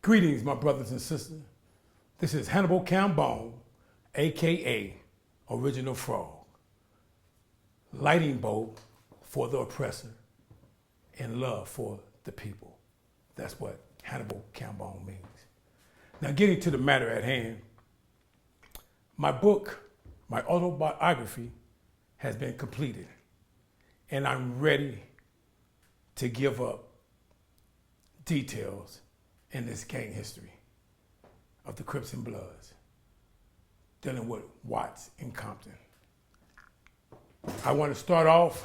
Greetings, my brothers and sisters. This is Hannibal Cambone, aka Original Frog, lighting bolt for the oppressor and love for the people. That's what Hannibal Cambone means. Now, getting to the matter at hand, my book, my autobiography, has been completed, and I'm ready to give up details in this gang history of the Crips and Bloods, dealing with Watts and Compton. I want to start off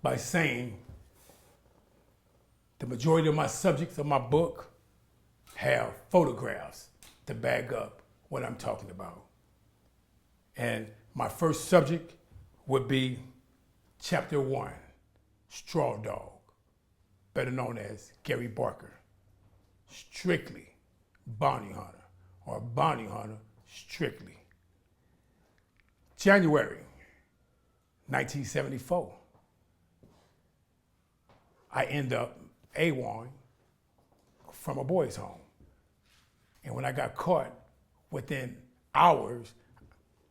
by saying the majority of my subjects of my book have photographs to back up what I'm talking about. And my first subject would be Chapter 1, Straw Dog, better known as Gary Barker, strictly bounty hunter, or bounty hunter strictly. January 1974, I end up AWOL from a boys' home. And when I got caught within hours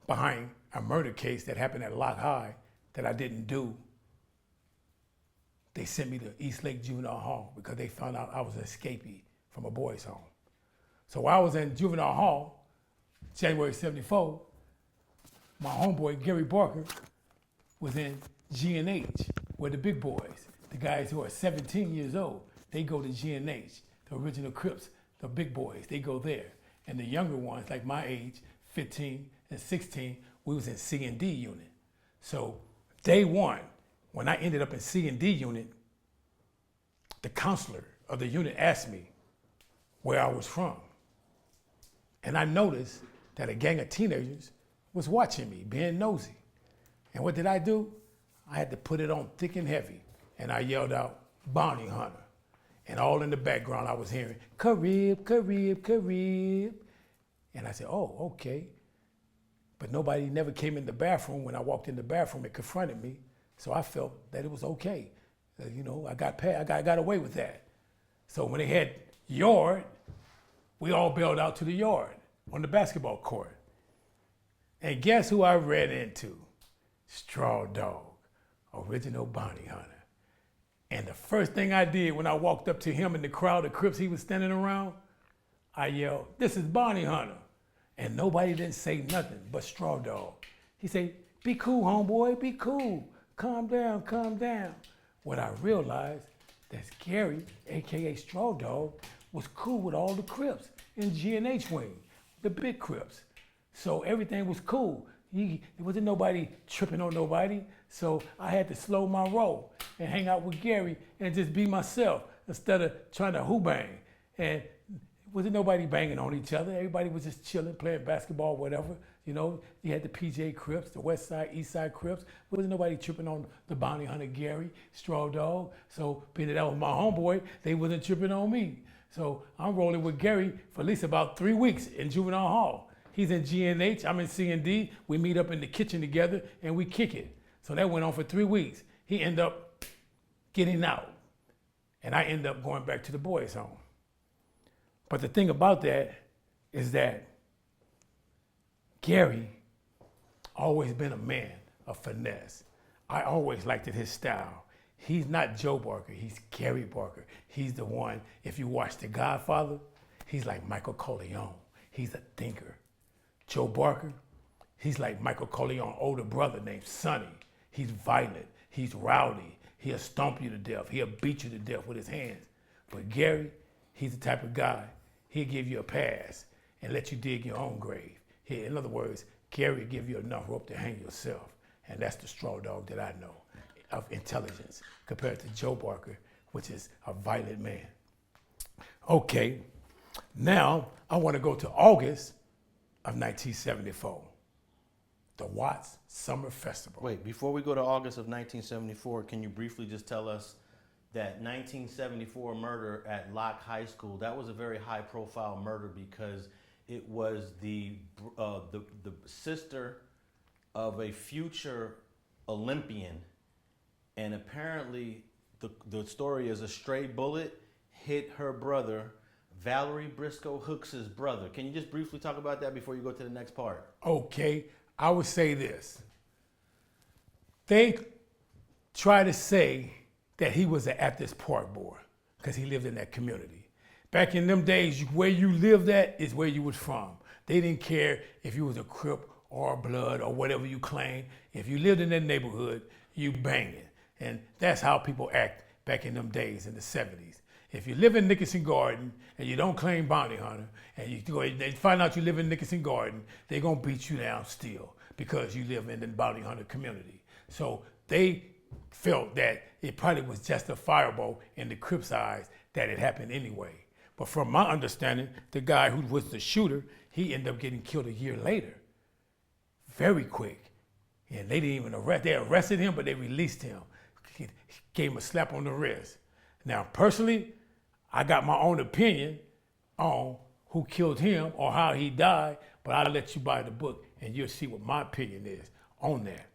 behind a murder case that happened at Locke High that I didn't do, they sent me to East Lake Juvenile Hall because they found out I was an escapee from a boys' home. So while I was in juvenile hall, January 74, my homeboy Gary Barker was in G&H, where the big boys, the guys who are 17 years old, they go to G&H, the original Crips, the big boys, they go there. And the younger ones, like my age, 15 and 16, we was in C&D unit. So day one, when I ended up in C&D unit, the counselor of the unit asked me where I was from. And I noticed that a gang of teenagers was watching me, being nosy. And what did I do? I had to put it on thick and heavy. And I yelled out, Bounty Hunter. And all in the background, I was hearing, Carib, Carib, Carib. And I said, oh, okay. But nobody never came in the bathroom. When I walked in the bathroom, it confronted me. So I felt that it was okay. You know, I got away with that. So when they had yard, we all bailed out to the yard on the basketball court. And guess who I ran into? Straw Dog, original bounty hunter. And the first thing I did when I walked up to him in the crowd of Crips he was standing around, I yelled, this is Bounty Hunter. And nobody didn't say nothing but Straw Dog. He said, be cool, homeboy, be cool. Calm down, calm down. What I realized that Gary, AKA Straw Dog, was cool with all the Crips in G&H wing, the big Crips. So everything was cool. There wasn't nobody tripping on nobody. So I had to slow my roll and hang out with Gary and just be myself instead of trying to bang. And wasn't nobody banging on each other. Everybody was just chilling, playing basketball, whatever. You know, you had the PJ Crips, the West Side, East Side Crips. Wasn't nobody tripping on the bounty hunter Gary, Straw Dog. So being that was my homeboy, they wasn't tripping on me. So I'm rolling with Gary for at least about 3 weeks in juvenile hall. He's in G&H, I'm in C&D. We meet up in the kitchen together and we kick it. So that went on for 3 weeks. He ended up getting out. And I ended up going back to the boys' home. But the thing about that is that Gary always been a man of finesse. I always liked his style. He's not Joe Barker, he's Gary Barker. He's the one, if you watch The Godfather, he's like Michael Corleone. He's a thinker. Joe Barker, he's like Michael Corleone's older brother named Sonny. He's violent, he's rowdy, he'll stomp you to death, he'll beat you to death with his hands. But Gary, he's the type of guy, he'll give you a pass and let you dig your own grave. In other words, Gary will give you enough rope to hang yourself. And that's the Straw Dog that I know of intelligence compared to Joe Barker, which is a violent man. Okay, now I want to go to August of 1974, the Watts Summer Festival. Wait, before we go to August of 1974, can you briefly just tell us that 1974 murder at Locke High School, that was a very high profile murder because it was the sister of a future Olympian, and apparently the story is a stray bullet hit her brother Valerie Briscoe Hook's brother. Can you just briefly talk about that before you go to the next part? Okay, I would say this. They try to say that he was an at this park boy because he lived in that community. Back in them days, where you lived at is where you was from. They didn't care if you was a Crip or a Blood or whatever you claim. If you lived in that neighborhood, you banging. And that's how people act back in them days in the 70s. If you live in Nickerson Garden and you don't claim Bouty Hunter, and they find out you live in Nickerson Garden, they're gonna beat you down still because you live in the Bouty Hunter community. So they felt that it probably was justifiable in the Crips' eyes that it happened anyway. But from my understanding, the guy who was the shooter, he ended up getting killed a year later. Very quick. And they didn't even arrest, they arrested him, but they released him. He gave him a slap on the wrist. Now, personally, I got my own opinion on who killed him or how he died, but I'll let you buy the book and you'll see what my opinion is on that.